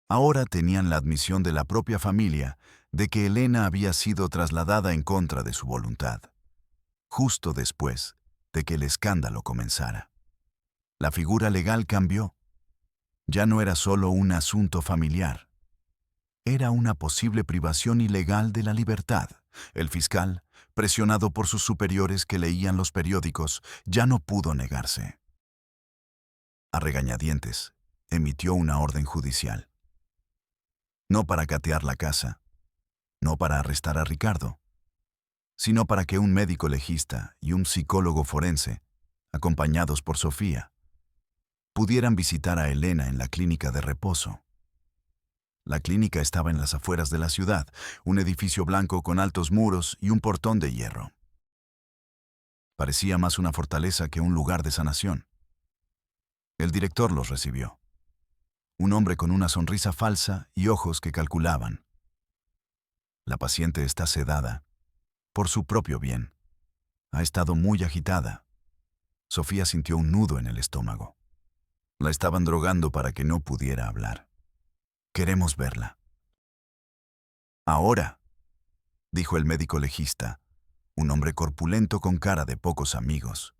Ahora tenían la admisión de la propia familia de que Elena había sido trasladada en contra de su voluntad, justo después de que el escándalo comenzara. La figura legal cambió. Ya no era solo un asunto familiar. Era una posible privación ilegal de la libertad. El fiscal, presionado por sus superiores que leían los periódicos, ya no pudo negarse. A regañadientes, emitió una orden judicial. No para catear la casa, no para arrestar a Ricardo, sino para que un médico legista y un psicólogo forense, acompañados por Sofía, pudieran visitar a Elena en la clínica de reposo. La clínica estaba en las afueras de la ciudad, un edificio blanco con altos muros y un portón de hierro. Parecía más una fortaleza que un lugar de sanación. El director los recibió. Un hombre con una sonrisa falsa y ojos que calculaban. La paciente está sedada, por su propio bien. Ha estado muy agitada. Sofía sintió un nudo en el estómago. La estaban drogando para que no pudiera hablar. Queremos verla. Ahora, dijo el médico legista, un hombre corpulento con cara de pocos amigos.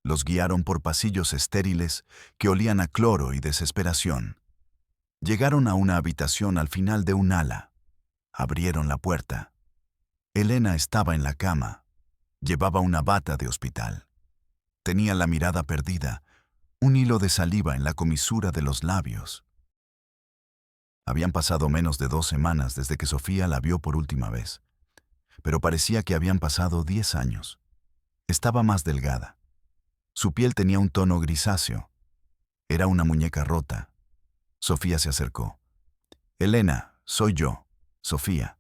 Los guiaron por pasillos estériles que olían a cloro y desesperación. Llegaron a una habitación al final de un ala. Abrieron la puerta. Elena estaba en la cama. Llevaba una bata de hospital. Tenía la mirada perdida, un hilo de saliva en la comisura de los labios. Habían pasado menos de 2 semanas desde que Sofía la vio por última vez, pero parecía que habían pasado 10 años. Estaba más delgada. Su piel tenía un tono grisáceo. Era una muñeca rota. Sofía se acercó. Elena, soy yo, Sofía.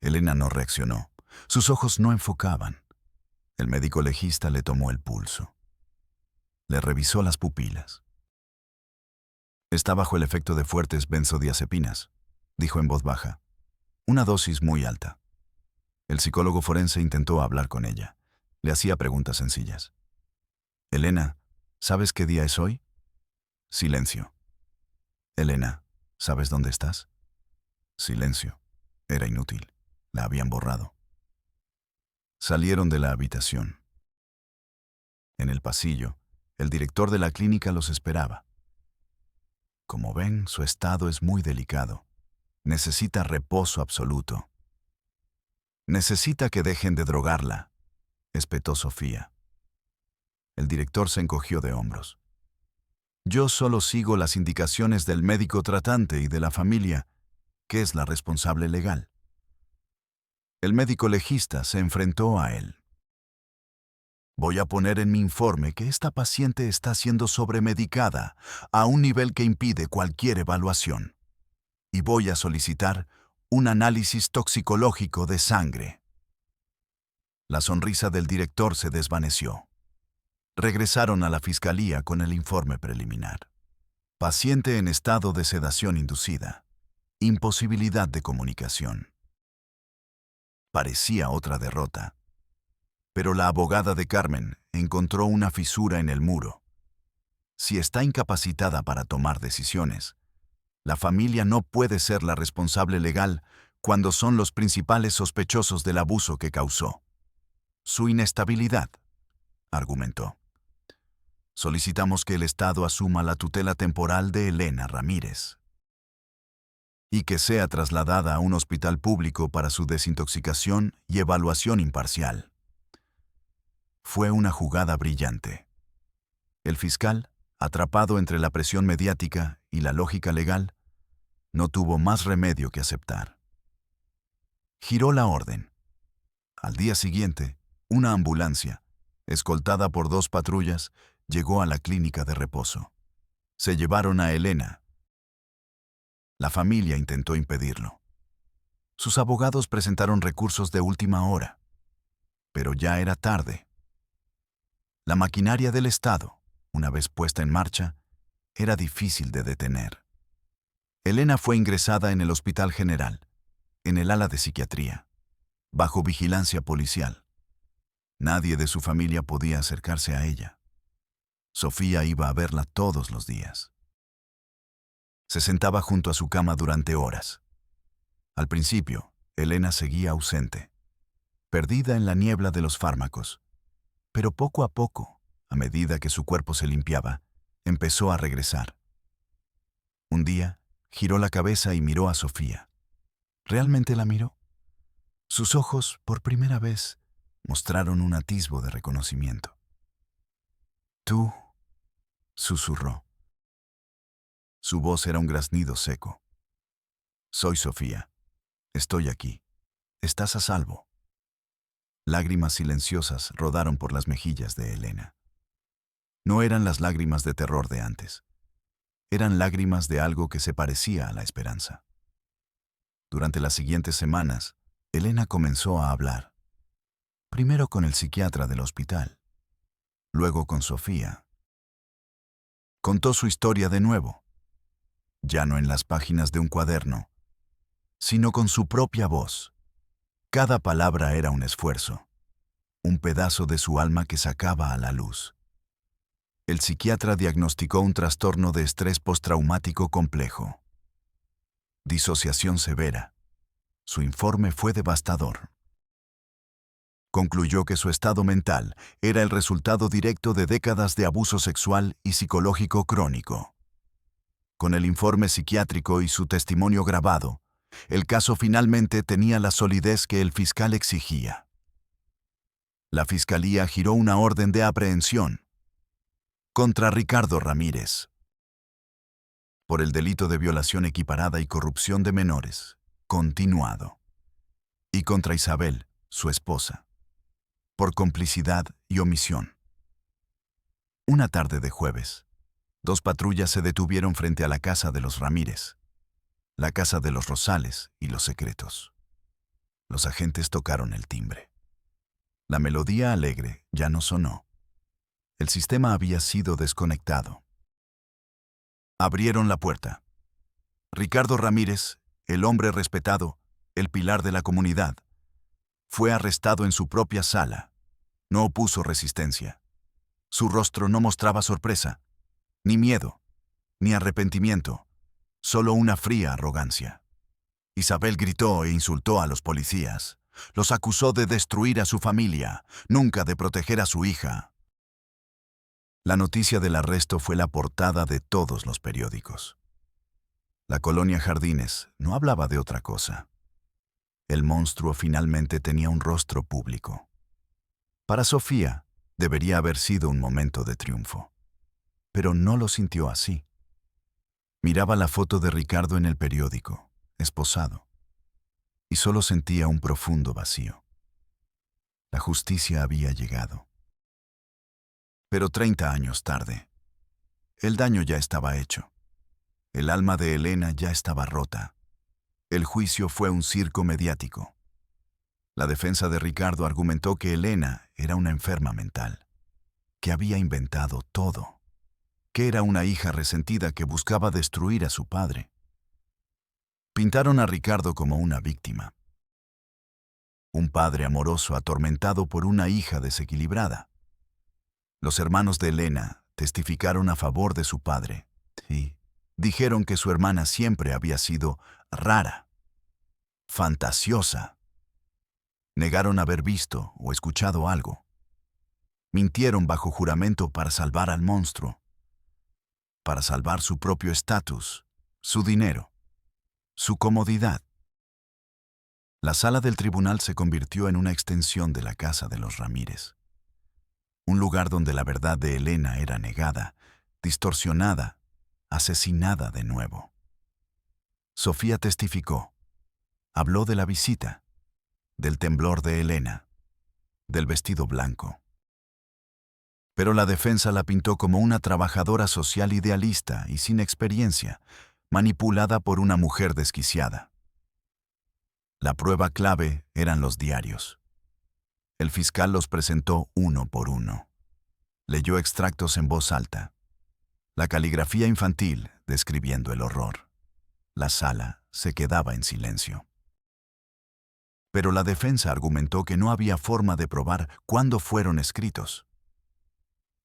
Elena no reaccionó. Sus ojos no enfocaban. El médico legista le tomó el pulso. Le revisó las pupilas. Está bajo el efecto de fuertes benzodiazepinas, dijo en voz baja. Una dosis muy alta. El psicólogo forense intentó hablar con ella. Le hacía preguntas sencillas. Elena, ¿sabes qué día es hoy? Silencio. Elena, ¿sabes dónde estás? Silencio. Era inútil. La habían borrado. Salieron de la habitación. En el pasillo, el director de la clínica los esperaba. Como ven, su estado es muy delicado. Necesita reposo absoluto. Necesita que dejen de drogarla, espetó Sofía. El director se encogió de hombros. Yo solo sigo las indicaciones del médico tratante y de la familia, que es la responsable legal. El médico legista se enfrentó a él. Voy a poner en mi informe que esta paciente está siendo sobremedicada a un nivel que impide cualquier evaluación. Y voy a solicitar un análisis toxicológico de sangre. La sonrisa del director se desvaneció. Regresaron a la fiscalía con el informe preliminar. Paciente en estado de sedación inducida. Imposibilidad de comunicación. Parecía otra derrota. Pero la abogada de Carmen encontró una fisura en el muro. Si está incapacitada para tomar decisiones, la familia no puede ser la responsable legal cuando son los principales sospechosos del abuso que causó. Su inestabilidad, argumentó. Solicitamos que el Estado asuma la tutela temporal de Elena Ramírez y que sea trasladada a un hospital público para su desintoxicación y evaluación imparcial. Fue una jugada brillante. El fiscal, atrapado entre la presión mediática y la lógica legal, no tuvo más remedio que aceptar. Giró la orden. Al día siguiente, una ambulancia, escoltada por 2 patrullas, llegó a la clínica de reposo. Se llevaron a Elena. La familia intentó impedirlo. Sus abogados presentaron recursos de última hora, pero ya era tarde. La maquinaria del Estado, una vez puesta en marcha, era difícil de detener. Elena fue ingresada en el Hospital General, en el ala de psiquiatría, bajo vigilancia policial. Nadie de su familia podía acercarse a ella. Sofía iba a verla todos los días. Se sentaba junto a su cama durante horas. Al principio, Elena seguía ausente, perdida en la niebla de los fármacos. Pero poco a poco, a medida que su cuerpo se limpiaba, empezó a regresar. Un día, giró la cabeza y miró a Sofía. ¿Realmente la miró? Sus ojos, por primera vez, mostraron un atisbo de reconocimiento. «Tú», susurró. Su voz era un graznido seco. «Soy Sofía. Estoy aquí. Estás a salvo». Lágrimas silenciosas rodaron por las mejillas de Elena. No eran las lágrimas de terror de antes. Eran lágrimas de algo que se parecía a la esperanza. Durante las siguientes semanas, Elena comenzó a hablar. Primero con el psiquiatra del hospital. Luego con Sofía. Contó su historia de nuevo. Ya no en las páginas de un cuaderno, sino con su propia voz. Cada palabra era un esfuerzo, un pedazo de su alma que sacaba a la luz. El psiquiatra diagnosticó un trastorno de estrés postraumático complejo. Disociación severa. Su informe fue devastador. Concluyó que su estado mental era el resultado directo de décadas de abuso sexual y psicológico crónico. Con el informe psiquiátrico y su testimonio grabado, el caso finalmente tenía la solidez que el fiscal exigía. La fiscalía giró una orden de aprehensión contra Ricardo Ramírez por el delito de violación equiparada y corrupción de menores, continuado, y contra Isabel, su esposa, por complicidad y omisión. Una tarde de jueves, Dos patrullas se detuvieron frente a la casa de los Ramírez, la casa de los Rosales y los secretos. Los agentes tocaron el timbre. La melodía alegre ya no sonó. El sistema había sido desconectado. Abrieron la puerta. Ricardo Ramírez, el hombre respetado, el pilar de la comunidad, fue arrestado en su propia sala. No opuso resistencia. Su rostro no mostraba sorpresa, ni miedo, ni arrepentimiento, solo una fría arrogancia. Isabel gritó e insultó a los policías. Los acusó de destruir a su familia, nunca de proteger a su hija. La noticia del arresto fue la portada de todos los periódicos. La colonia Jardines no hablaba de otra cosa. El monstruo finalmente tenía un rostro público. Para Sofía, debería haber sido un momento de triunfo. Pero no lo sintió así. Miraba la foto de Ricardo en el periódico, esposado, y solo sentía un profundo vacío. La justicia había llegado. Pero 30 años tarde, el daño ya estaba hecho. El alma de Elena ya estaba rota. El juicio fue un circo mediático. La defensa de Ricardo argumentó que Elena era una enferma mental, que había inventado todo, que era una hija resentida que buscaba destruir a su padre. Pintaron a Ricardo como una víctima. Un padre amoroso atormentado por una hija desequilibrada. Los hermanos de Elena testificaron a favor de su padre y dijeron que su hermana siempre había sido rara, fantasiosa. Negaron haber visto o escuchado algo. Mintieron bajo juramento para salvar al monstruo, para salvar su propio estatus, su dinero, su comodidad. La sala del tribunal se convirtió en una extensión de la casa de los Ramírez. Un lugar donde la verdad de Elena era negada, distorsionada, asesinada de nuevo. Sofía testificó. Habló de la visita, del temblor de Elena, del vestido blanco. Pero la defensa la pintó como una trabajadora social idealista y sin experiencia, manipulada por una mujer desquiciada. La prueba clave eran los diarios. El fiscal los presentó uno por uno. Leyó extractos en voz alta. La caligrafía infantil describiendo el horror. La sala se quedaba en silencio. Pero la defensa argumentó que no había forma de probar cuándo fueron escritos.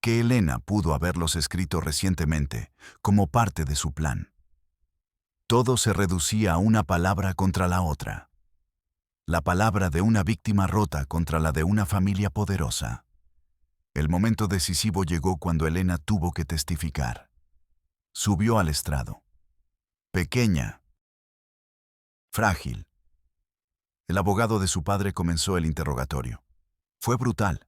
Que Elena pudo haberlos escrito recientemente, como parte de su plan. Todo se reducía a una palabra contra la otra. La palabra de una víctima rota contra la de una familia poderosa. El momento decisivo llegó cuando Elena tuvo que testificar. Subió al estrado. Pequeña. Frágil. El abogado de su padre comenzó el interrogatorio. Fue brutal.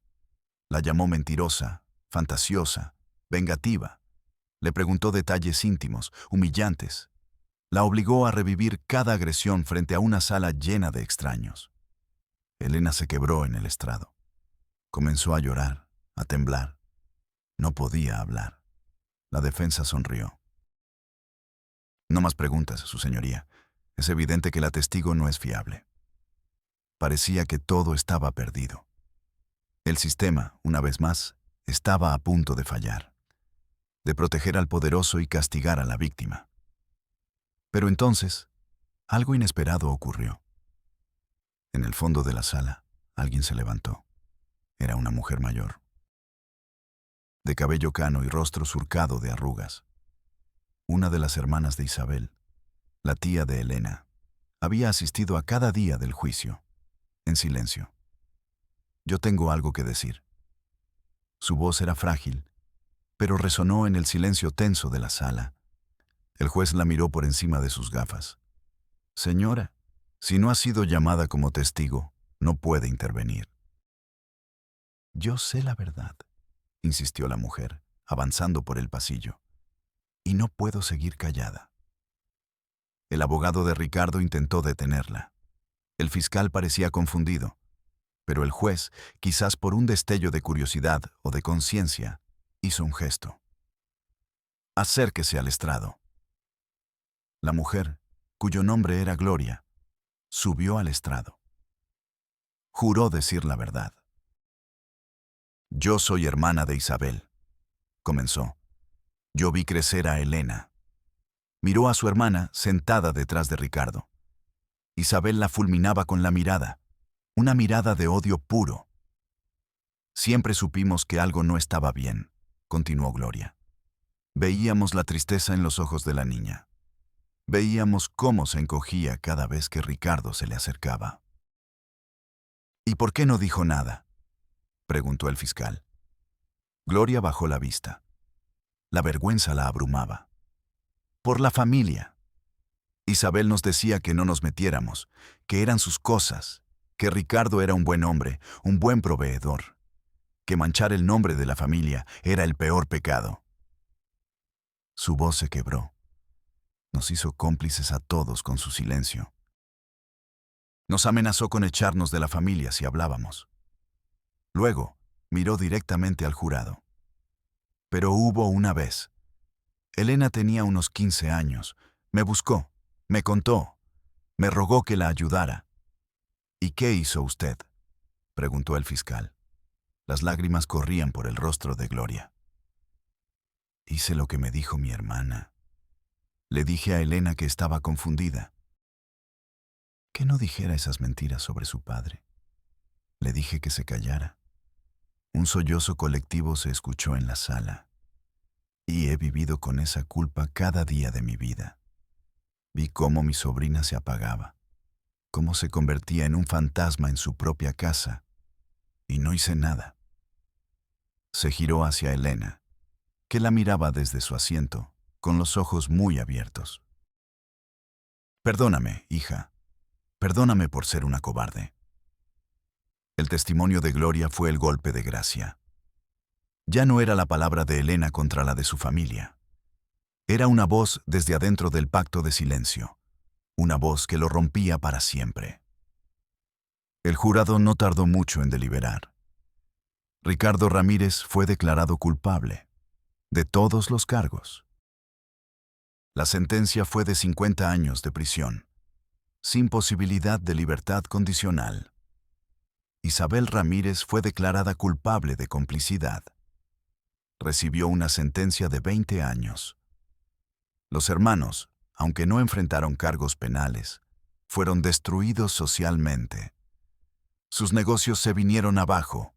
La llamó mentirosa, fantasiosa, vengativa. Le preguntó detalles íntimos, humillantes. La obligó a revivir cada agresión frente a una sala llena de extraños. Elena se quebró en el estrado. Comenzó a llorar, a temblar. No podía hablar. La defensa sonrió. No más preguntas, su señoría. Es evidente que la testigo no es fiable. Parecía que todo estaba perdido. El sistema, una vez más, estaba a punto de fallar, de proteger al poderoso y castigar a la víctima. Pero entonces, algo inesperado ocurrió. En el fondo de la sala, alguien se levantó. Era una mujer mayor, de cabello cano y rostro surcado de arrugas. Una de las hermanas de Isabel, la tía de Elena, había asistido a cada día del juicio, en silencio. Yo tengo algo que decir. Su voz era frágil, pero resonó en el silencio tenso de la sala. El juez la miró por encima de sus gafas. Señora, si no ha sido llamada como testigo, no puede intervenir. Yo sé la verdad, insistió la mujer, avanzando por el pasillo, y no puedo seguir callada. El abogado de Ricardo intentó detenerla. El fiscal parecía confundido, pero el juez, quizás por un destello de curiosidad o de conciencia, hizo un gesto. Acérquese al estrado. La mujer, cuyo nombre era Gloria, subió al estrado. Juró decir la verdad. Yo soy hermana de Isabel, comenzó. Yo vi crecer a Elena. Miró a su hermana sentada detrás de Ricardo. Isabel la fulminaba con la mirada, una mirada de odio puro. Siempre supimos que algo no estaba bien, continuó Gloria. Veíamos la tristeza en los ojos de la niña. Veíamos cómo se encogía cada vez que Ricardo se le acercaba. ¿Y por qué no dijo nada?, preguntó el fiscal. Gloria bajó la vista. La vergüenza la abrumaba. Por la familia. Isabel nos decía que no nos metiéramos, que eran sus cosas, que Ricardo era un buen hombre, un buen proveedor, que manchar el nombre de la familia era el peor pecado. Su voz se quebró. Nos hizo cómplices a todos con su silencio. Nos amenazó con echarnos de la familia si hablábamos. Luego, miró directamente al jurado. Pero hubo una vez. Elena tenía unos 15 años. Me buscó, me contó, me rogó que la ayudara. ¿Y qué hizo usted?, preguntó el fiscal. Las lágrimas corrían por el rostro de Gloria. Hice lo que me dijo mi hermana. Le dije a Elena que estaba confundida, que no dijera esas mentiras sobre su padre. Le dije que se callara. Un sollozo colectivo se escuchó en la sala. Y he vivido con esa culpa cada día de mi vida. Vi cómo mi sobrina se apagaba, cómo se convertía en un fantasma en su propia casa, y no hice nada. Se giró hacia Elena, que la miraba desde su asiento, con los ojos muy abiertos. Perdóname, hija. Perdóname por ser una cobarde. El testimonio de Gloria fue el golpe de gracia. Ya no era la palabra de Elena contra la de su familia. Era una voz desde adentro del pacto de silencio, una voz que lo rompía para siempre. El jurado no tardó mucho en deliberar. Ricardo Ramírez fue declarado culpable de todos los cargos. La sentencia fue de 50 años de prisión, sin posibilidad de libertad condicional. Isabel Ramírez fue declarada culpable de complicidad. Recibió una sentencia de 20 años. Los hermanos, aunque no enfrentaron cargos penales, fueron destruidos socialmente. Sus negocios se vinieron abajo.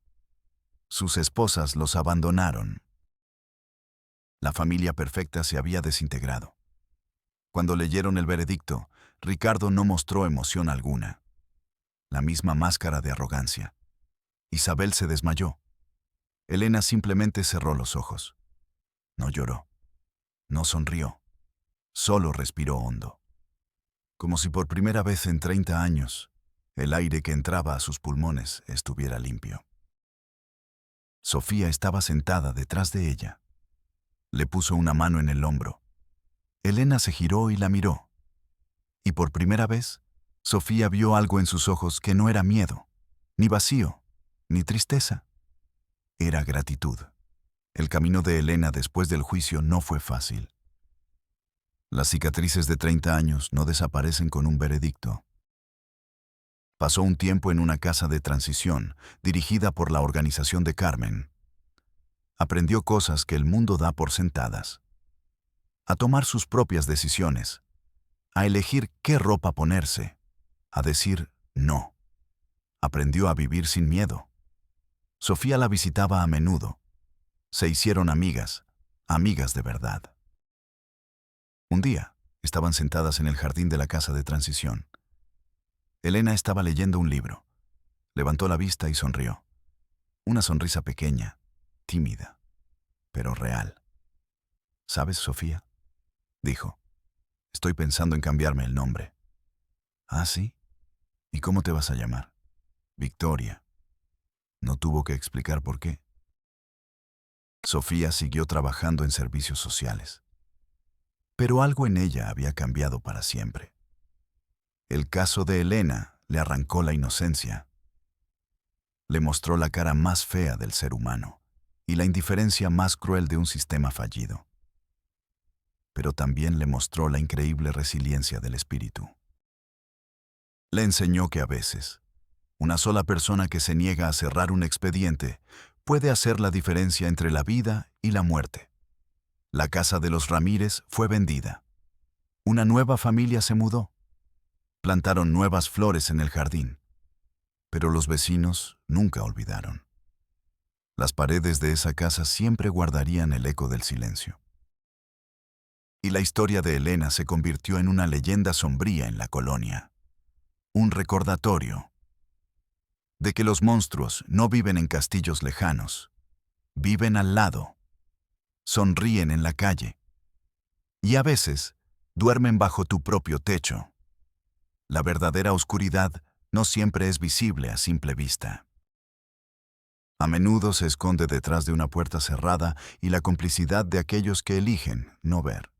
Sus esposas los abandonaron. La familia perfecta se había desintegrado. Cuando leyeron el veredicto, Ricardo no mostró emoción alguna. La misma máscara de arrogancia. Isabel se desmayó. Elena simplemente cerró los ojos. No lloró. No sonrió. Solo respiró hondo. Como si por primera vez en 30 años, el aire que entraba a sus pulmones estuviera limpio. Sofía estaba sentada detrás de ella. Le puso una mano en el hombro. Elena se giró y la miró. Y por primera vez, Sofía vio algo en sus ojos que no era miedo, ni vacío, ni tristeza. Era gratitud. El camino de Elena después del juicio no fue fácil. Las cicatrices de 30 años no desaparecen con un veredicto. Pasó un tiempo en una casa de transición, dirigida por la organización de Carmen. Aprendió cosas que el mundo da por sentadas. A tomar sus propias decisiones, a elegir qué ropa ponerse, a decir no. Aprendió a vivir sin miedo. Sofía la visitaba a menudo. Se hicieron amigas, amigas de verdad. Un día, estaban sentadas en el jardín de la casa de transición. Elena estaba leyendo un libro. Levantó la vista y sonrió. Una sonrisa pequeña, tímida, pero real. ¿Sabes, Sofía?, dijo. Estoy pensando en cambiarme el nombre. ¿Ah, sí? ¿Y cómo te vas a llamar? Victoria. No tuvo que explicar por qué. Sofía siguió trabajando en servicios sociales. Pero algo en ella había cambiado para siempre. El caso de Elena le arrancó la inocencia. Le mostró la cara más fea del ser humano y la indiferencia más cruel de un sistema fallido. pero también le mostró la increíble resiliencia del espíritu. Le enseñó que a veces, una sola persona que se niega a cerrar un expediente puede hacer la diferencia entre la vida y la muerte. La casa de los Ramírez fue vendida. Una nueva familia se mudó. Plantaron nuevas flores en el jardín. Pero los vecinos nunca olvidaron. Las paredes de esa casa siempre guardarían el eco del silencio. Y la historia de Elena se convirtió en una leyenda sombría en la colonia. Un recordatorio de que los monstruos no viven en castillos lejanos, viven al lado, sonríen en la calle y a veces duermen bajo tu propio techo. La verdadera oscuridad no siempre es visible a simple vista. A menudo se esconde detrás de una puerta cerrada y la complicidad de aquellos que eligen no ver.